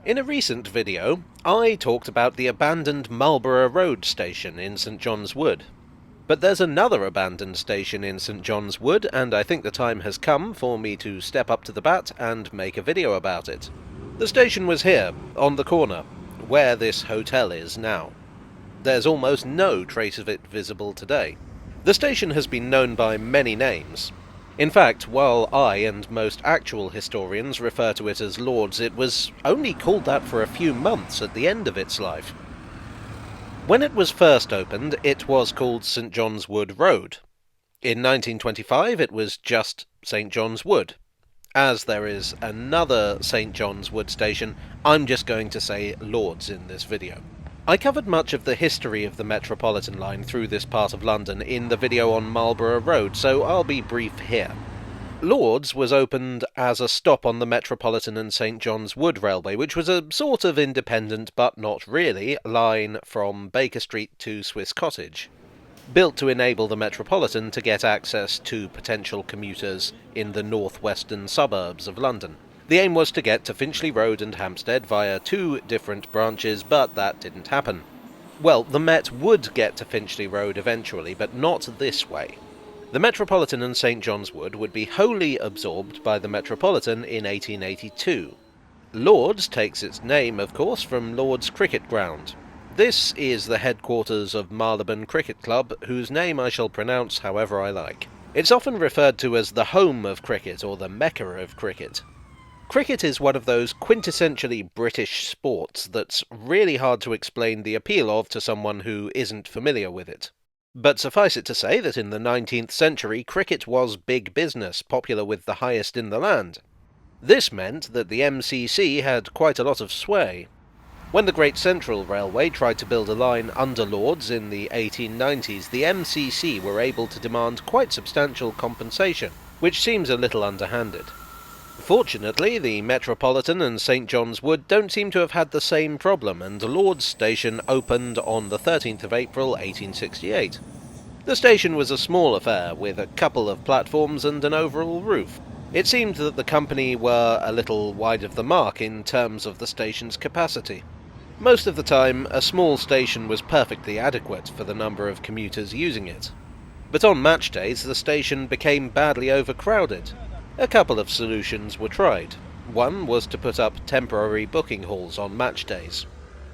In a recent video, I talked about the abandoned Marlborough Road station in St John's Wood. But there's another abandoned station in St John's Wood, and I think the time has come for me to step up to the bat and make a video about it. The station was here, on the corner, where this hotel is now. There's almost no trace of it visible today. The station has been known by many names. In fact, while I and most actual historians refer to it as Lord's, it was only called that for a few months at the end of its life. When it was first opened, it was called St John's Wood Road. In 1925, it was just St John's Wood. As there is another St John's Wood station, I'm just going to say Lord's in this video. I covered much of the history of the Metropolitan line through this part of London in the video on Marlborough Road, so I'll be brief here. Lord's was opened as a stop on the Metropolitan and St John's Wood Railway, which was a sort of independent, but not really, line from Baker Street to Swiss Cottage, built to enable the Metropolitan to get access to potential commuters in the northwestern suburbs of London. The aim was to get to Finchley Road and Hampstead via two different branches, but that didn't happen. Well, the Met would get to Finchley Road eventually, but not this way. The Metropolitan and St John's Wood would be wholly absorbed by the Metropolitan in 1882. Lord's takes its name, of course, from Lord's Cricket Ground. This is the headquarters of Marylebone Cricket Club, whose name I shall pronounce however I like. It's often referred to as the home of cricket or the Mecca of cricket. Cricket is one of those quintessentially British sports that's really hard to explain the appeal of to someone who isn't familiar with it. But suffice it to say that in the 19th century, cricket was big business, popular with the highest in the land. This meant that the MCC had quite a lot of sway. When the Great Central Railway tried to build a line under Lord's in the 1890s, the MCC were able to demand quite substantial compensation, which seems a little underhanded. Fortunately, the Metropolitan and St John's Wood don't seem to have had the same problem, and Lord's Station opened on the 13th of April 1868. The station was a small affair, with a couple of platforms and an overall roof. It seemed that the company were a little wide of the mark in terms of the station's capacity. Most of the time, a small station was perfectly adequate for the number of commuters using it. But on match days, the station became badly overcrowded. A couple of solutions were tried. One was to put up temporary booking halls on match days.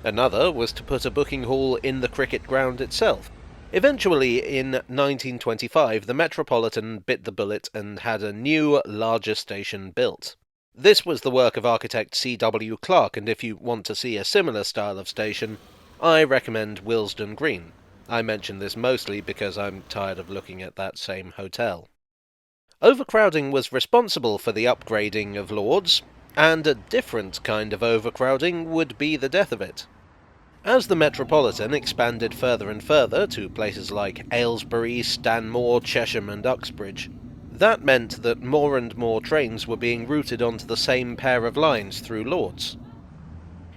Another was to put a booking hall in the cricket ground itself. Eventually, in 1925, the Metropolitan bit the bullet and had a new, larger station built. This was the work of architect C.W. Clark, and if you want to see a similar style of station, I recommend Willesden Green. I mention this mostly because I'm tired of looking at that same hotel. Overcrowding was responsible for the upgrading of Lord's, and a different kind of overcrowding would be the death of it. As the Metropolitan expanded further and further to places like Aylesbury, Stanmore, Chesham and Uxbridge, that meant that more and more trains were being routed onto the same pair of lines through Lord's.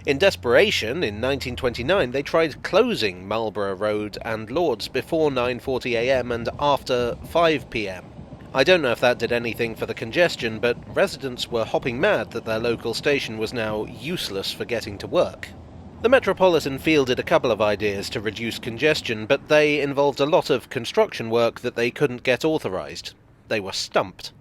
In desperation, in 1929 they tried closing Marlborough Road and Lord's before 9:40 a.m. and after 5 p.m. I don't know if that did anything for the congestion, but residents were hopping mad that their local station was now useless for getting to work. The Metropolitan fielded a couple of ideas to reduce congestion, but they involved a lot of construction work that they couldn't get authorised. They were stumped.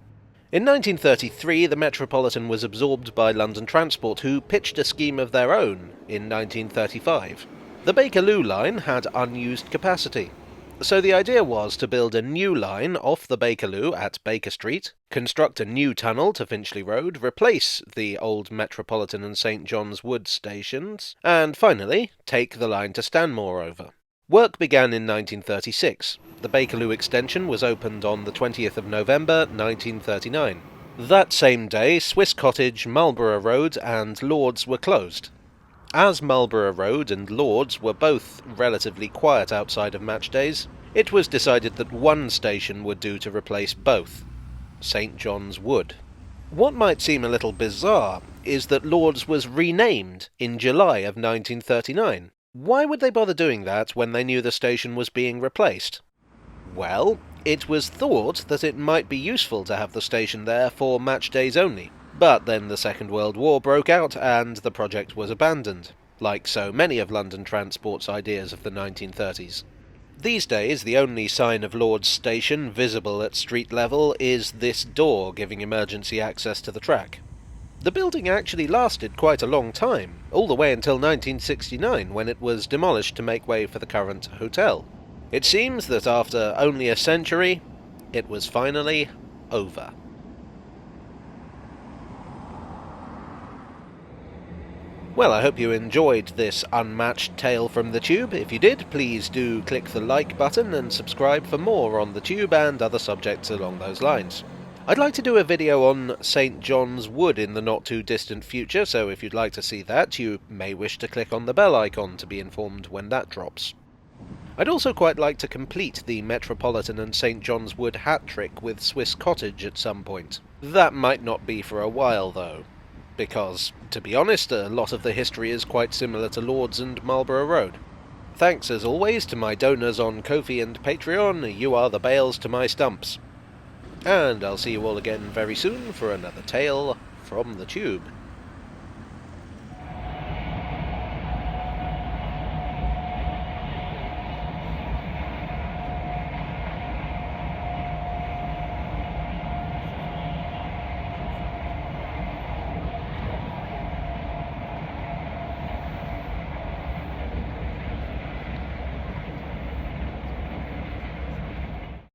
In 1933, the Metropolitan was absorbed by London Transport, who pitched a scheme of their own in 1935. The Bakerloo line had unused capacity. So the idea was to build a new line off the Bakerloo at Baker Street, construct a new tunnel to Finchley Road, replace the old Metropolitan and St John's Wood stations, and finally take the line to Stanmore over. Work began in 1936. The Bakerloo extension was opened on the 20th of November 1939. That same day, Swiss Cottage, Marlborough Road and Lord's were closed. As Marlborough Road and Lord's were both relatively quiet outside of match days, it was decided that one station would do to replace both, St John's Wood. What might seem a little bizarre is that Lord's was renamed in July of 1939. Why would they bother doing that when they knew the station was being replaced? Well, it was thought that it might be useful to have the station there for match days only. But then the Second World War broke out and the project was abandoned, like so many of London Transport's ideas of the 1930s. These days, the only sign of Lord's Station visible at street level is this door giving emergency access to the track. The building actually lasted quite a long time, all the way until 1969, when it was demolished to make way for the current hotel. It seems that after only a century, it was finally over. Well, I hope you enjoyed this unmatched tale from the Tube. If you did, please do click the like button and subscribe for more on the Tube and other subjects along those lines. I'd like to do a video on St. John's Wood in the not-too-distant future, so if you'd like to see that, you may wish to click on the bell icon to be informed when that drops. I'd also quite like to complete the Metropolitan and St. John's Wood hat trick with Swiss Cottage at some point. That might not be for a while, though, because, to be honest, a lot of the history is quite similar to Lord's and Marlborough Road. Thanks, as always, to my donors on Ko-fi and Patreon. You are the bales to my stumps. And I'll see you all again very soon for another tale from the Tube.